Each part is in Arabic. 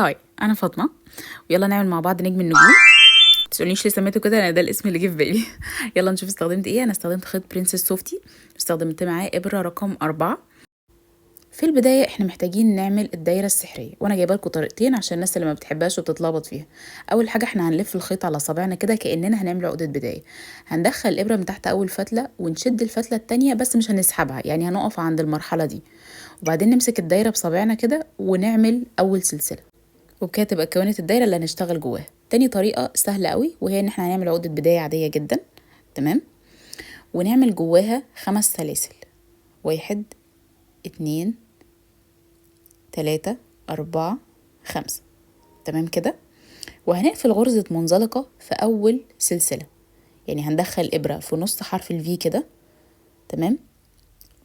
هاي، انا فاطمه، ويلا نعمل مع بعض نجم النجوم. متسألونيش ليه سميته كده، انا ده الاسم اللي جه في بالي. يلا نشوف استخدمت ايه. انا استخدمت خيط برنسس سوفتي، استخدمت معاه ابره رقم 4. في البدايه احنا محتاجين نعمل الدايره السحريه، وانا جايبه لكم طريقتين عشان الناس اللي ما بتحبهاش وبتتلخبط فيها. اول حاجه احنا هنلف الخيط على صابعنا كده كاننا هنعمل عقده بدايه. هندخل الابره من تحت اول فتله ونشد الفتله التانية، بس مش هنسحبها، يعني هنقف عند المرحله دي، وبعدين نمسك الدايره بصابعنا كده ونعمل اول سلسله، وبكده تبقى كونت الدايره اللي هنشتغل جواها. تاني طريقه سهله قوي، وهي ان احنا هنعمل عقده بدايه عاديه جدا. تمام، ونعمل جواها 5 سلاسل. 1 2 3 4 5. تمام كده. وهنقفل غرزه منزلقه في اول سلسله، يعني هندخل ابره في نص حرف الفي كده. تمام،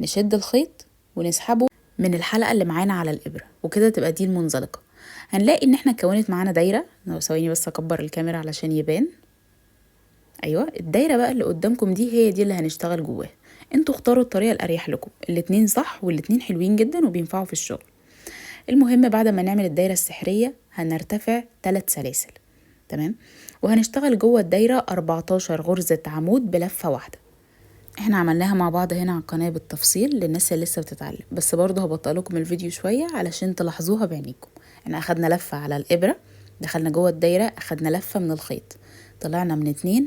نشد الخيط ونسحبه من الحلقه اللي معانا على الابره، وكده تبقى دي المنزلقه. هنلاقي ان احنا كونت معانا دايره. ثواني بس اكبر الكاميرا علشان يبان. ايوه، الدايره بقى اللي قدامكم دي هي دي اللي هنشتغل جواها. انتوا اختاروا الطريقه الاريح لكم، الاتنين صح والاتنين حلوين جدا وبينفعوا في الشغل. المهم بعد ما نعمل الدايره السحريه هنرتفع 3 سلاسل. تمام، وهنشتغل جوه الدايره 14 غرزه عمود بلفه واحده. احنا عملناها مع بعض هنا على القناه بالتفصيل للناس اللي لسه بتتعلم، بس برضه هبطئ لكم الفيديو شويه علشان تلاحظوها بعينيكم. احنا اخدنا لفه على الابره، دخلنا جوه الدايره، اخدنا لفه من الخيط، طلعنا من 2،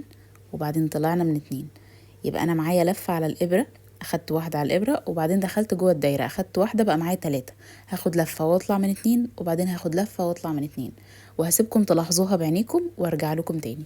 وبعدين طلعنا من 2. يبقى انا معايا لفه على الابره، اخدت واحده على الابره، وبعدين دخلت جوه الدايره اخدت واحده، بقى معايا 3. هاخد لفه واطلع من 2، وبعدين هاخد لفه واطلع من 2، وهسيبكم تلاحظوها بعينيكم وارجع لكم تاني.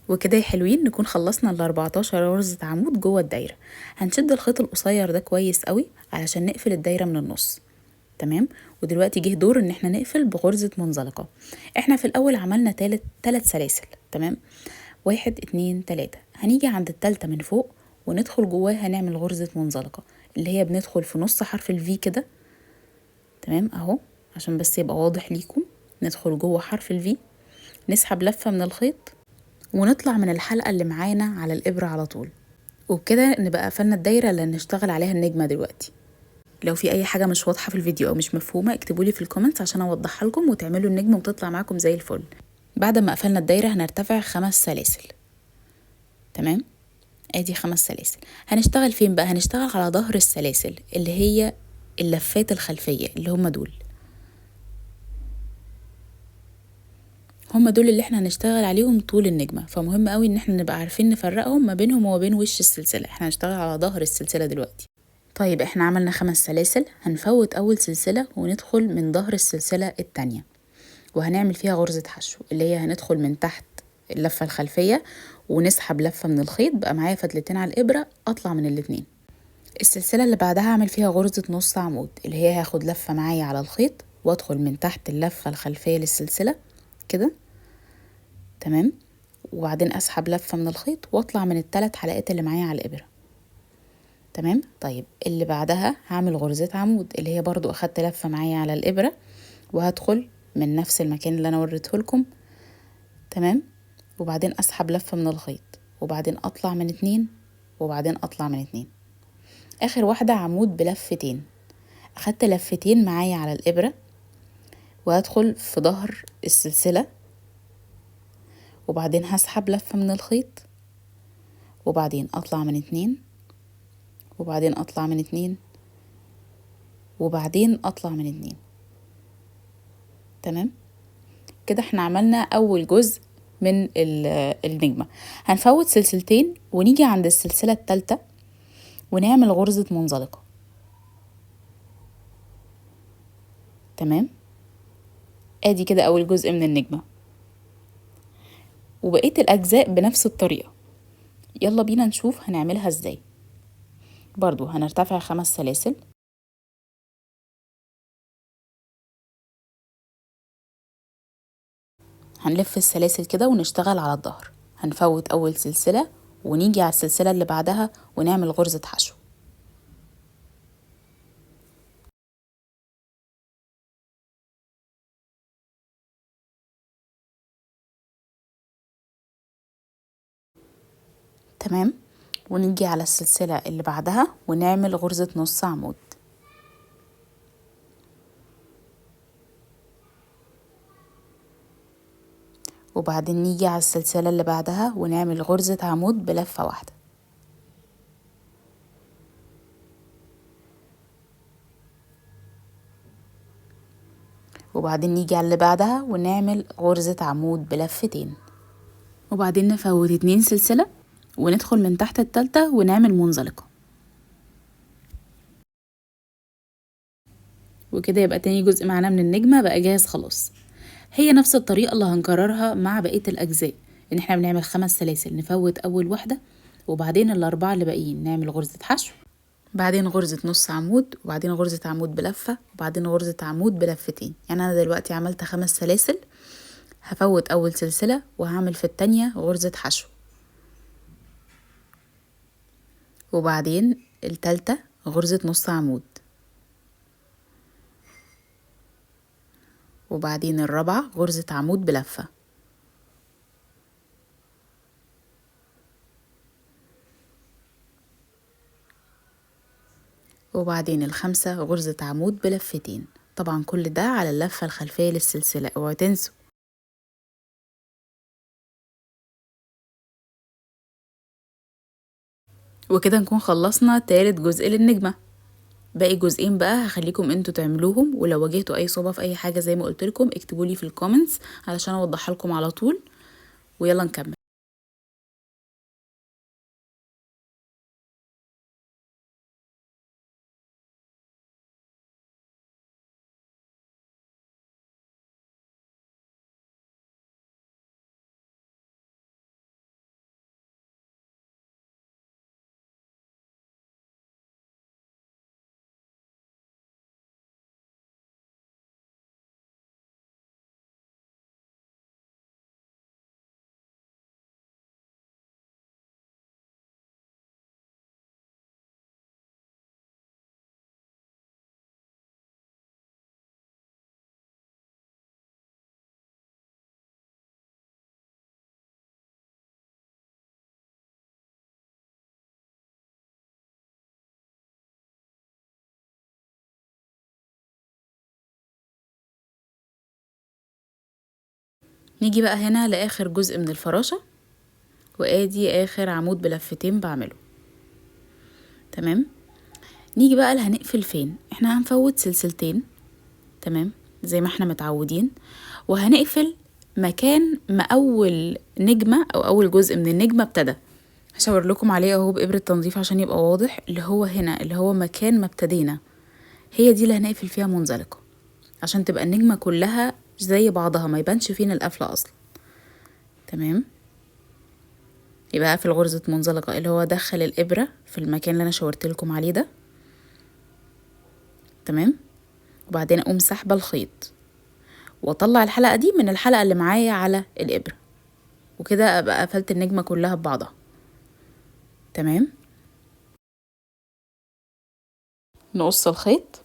وكده يا حلوين نكون خلصنا ال 14 غرزة عمود جوه الدايرة. هنشد الخيط القصير ده كويس قوي علشان نقفل الدايرة من النص. تمام، ودلوقتي جه دور ان احنا نقفل بغرزة منزلقة. احنا في الاول عملنا تلات سلاسل. تمام، 1 2 3. هنيجي عند التالتة من فوق وندخل جواها نعمل غرزة منزلقة، اللي هي بندخل في نص حرف الفي كده. تمام اهو، عشان بس يبقى واضح ليكم. ندخل جوه حرف الفي، نسحب لفة من الخيط، ونطلع من الحلقة اللي معانا على الإبرة على طول، وبكده نبقى قفلنا الدايرة اللي هنشتغل عليها النجمة دلوقتي. لو في أي حاجة مش واضحة في الفيديو أو مش مفهومة اكتبولي في الكومنتس عشان أوضحها لكم وتعملوا النجمة وتطلع معاكم زي الفل. بعد ما قفلنا الدايرة هنرتفع 5 سلاسل. تمام، ادي 5 سلاسل. هنشتغل فين بقى؟ هنشتغل على ظهر السلاسل اللي هي اللفات الخلفية، اللي هم دول. هم دول اللي احنا هنشتغل عليهم طول النجمة، فمهم قوي ان احنا نبقى عارفين نفرقهم ما بينهم وما بين وش السلسلة. احنا هنشتغل على ظهر السلسلة دلوقتي. طيب احنا عملنا 5 سلاسل، هنفوت اول سلسلة وندخل من ظهر السلسلة التانية، وهنعمل فيها غرزة حشو، اللي هي هندخل من تحت اللفة الخلفية ونسحب لفة من الخيط، بقى معايا فتلتين على الإبرة، اطلع من الاتنين. السلسلة اللي بعدها هعمل فيها غرزة نص عمود، اللي هي هاخد لفة معايا على الخيط وادخل من تحت اللفة الخلفية للسلسلة كده. تمام، وبعدين اسحب لفة من الخيط واطلع من ال3 حلقات اللي معايا على الإبرة. تمام، طيب اللي بعدها هعمل غرزة عمود، اللي هي برضو اخدت لفة معايا على الإبرة وهدخل من نفس المكان اللي انا وريته لكم. تمام، وبعدين اسحب لفة من الخيط، وبعدين اطلع من 2، وبعدين اطلع من 2. اخر واحدة عمود بلفتين، اخدت لفتين معايا على الإبرة وهدخل في ظهر السلسلة، وبعدين هسحب لفة من الخيط، وبعدين اطلع من 2، وبعدين اطلع من 2، وبعدين اطلع من 2. تمام كده احنا عملنا اول جزء من النجمة. هنفوت سلسلتين ونيجي عند السلسلة الثالثة ونعمل غرزة منزلقة. تمام، ادي كده اول جزء من النجمة، وبقية الاجزاء بنفس الطريقة. يلا بينا نشوف هنعملها ازاي. برضو هنرتفع 5 سلاسل، هنلف السلاسل كده ونشتغل على الظهر. هنفوت اول سلسلة ونيجي على السلسلة اللي بعدها ونعمل غرزة حشو. تمام. ونيجي على السلسلة اللي بعدها ونعمل غرزة نص عمود، وبعدين نيجي على السلسلة اللي بعدها ونعمل غرزة عمود بلفة واحدة، وبعدين نيجي على اللي بعدها ونعمل غرزة عمود بلفتين، وبعدين نفوت 2 سلسلة وندخل من تحت التالتة ونعمل منزلقة. وكده يبقى تاني جزء معانا من النجمة بقى جاهز خلاص. هي نفس الطريقة اللي هنكررها مع بقية الأجزاء، إن احنا بنعمل 5 سلاسل، نفوت أول واحدة وبعدين ال4 اللي باقيين نعمل غرزة حشو، بعدين غرزة نص عمود، وبعدين غرزة عمود بلفة، وبعدين غرزة عمود بلفتين. يعني أنا دلوقتي عملت 5 سلاسل، هفوت أول سلسلة وهعمل في التانية غرزة حشو، وبعدين التالتة غرزة نص عمود، وبعدين الرابعة غرزة عمود بلفة، وبعدين الخامسة غرزة عمود بلفتين. طبعا كل ده على اللفة الخلفية للسلسلة، اوعوا تنسوا. وكده نكون خلصنا تالت جزء للنجمة. باقي جزئين بقى هخليكم انتوا تعملوهم، ولو واجهتوا اي صعوبة في اي حاجة زي ما قلت لكم اكتبولي في الكومنتس علشان اوضحها لكم على طول. ويلا نكمل. نيجي بقى هنا لاخر جزء من الفراشة، وادي اخر عمود بلفتين بعمله. تمام. نيجي بقى هنقفل فين. احنا هنفوت سلسلتين، تمام، زي ما احنا متعودين، وهنقفل مكان ما اول نجمة او اول جزء من النجمة ابتدى. هشاور لكم عليه اهو بإبرة تنظيف عشان يبقى واضح، اللي هو هنا اللي هو مكان ما ابتدينا، هي دي اللي هنقفل فيها منزلقة عشان تبقى النجمة كلها زي بعضها، ما يبانش فينا القفلة اصلا. تمام. يبقى اقفل غرزة منزلقة اللي هو دخل الإبرة في المكان اللي انا شاورت لكم عليه ده. تمام. وبعدين اقوم سحبة الخيط واطلع الحلقة دي من الحلقة اللي معايا على الإبرة، وكده ابقى قفلت النجمة كلها ببعضها. تمام. نقص الخيط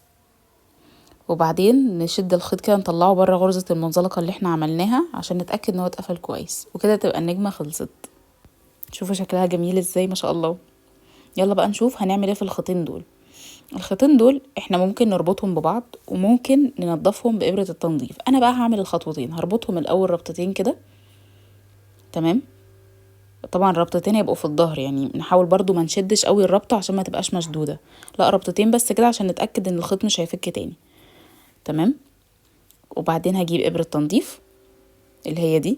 وبعدين نشد الخيط كده نطلعه بره غرزة المنزلقة اللي احنا عملناها عشان نتأكد ان هو اتقفل كويس، وكده تبقى النجمة خلصت. شوفوا شكلها جميل ازاي، ما شاء الله. يلا بقى نشوف هنعمل ايه في الخيطين دول. الخيطين دول احنا ممكن نربطهم ببعض وممكن ننضفهم بإبرة التنظيف. انا بقى هعمل الخطوتين، هربطهم الاول ربطتين كده. تمام. طبعا ربطتين يبقوا في الظهر، يعني نحاول برضو ما نشدش قوي الربطة عشان ما تبقاش مشدودة، لا ربطتين بس كده عشان نتأكد ان الخيط مش هيفك تاني. تمام. وبعدين هجيب إبرة تنظيف اللي هي دي.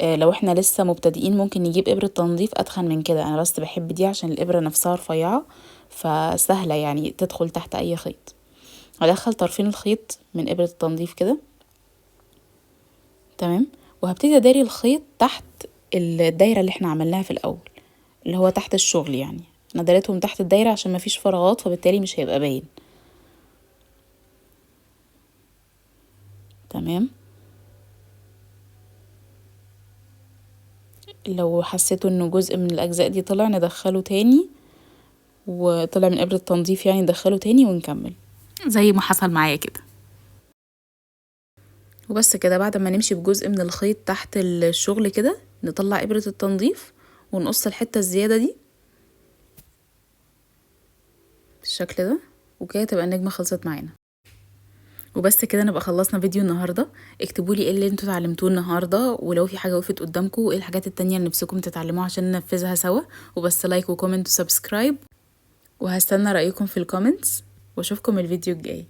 لو احنا لسه مبتدئين ممكن نجيب إبرة تنظيف أتخن من كده، أنا بس بحب دي عشان الإبرة نفسها رفيعة فسهلة يعني تدخل تحت أي خيط. هدخل طرفين الخيط من إبرة التنظيف كده. تمام. وهبتدي أداري الخيط تحت الدايرة اللي احنا عملناها في الأول، اللي هو تحت الشغل، يعني أنا داريتهم تحت الدايرة عشان مفيش فراغات فبالتالي مش هيبقى باين. تمام. لو حسيتوا انه جزء من الاجزاء دي طلع ندخله تاني، وطلع من ابرة التنظيف يعني ندخله تاني ونكمل زي ما حصل معايا كده. وبس كده، بعد ما نمشي بجزء من الخيط تحت الشغل كده نطلع ابرة التنظيف ونقص الحتة الزيادة دي بالشكل ده، وكده تبقى النجمة خلصت معانا. وبس كده نبقى خلصنا فيديو النهارده. اكتبوا لي ايه اللي انتوا اتعلمتوه النهارده، ولو في حاجه وقفت قدامكم ايه الحاجات التانية اللي نفسكم تتعلموها عشان ننفذها سوا. وبس لايك وكومنت وسبسكرايب، وهستنى رايكم في الكومنتس، واشوفكم الفيديو الجاي.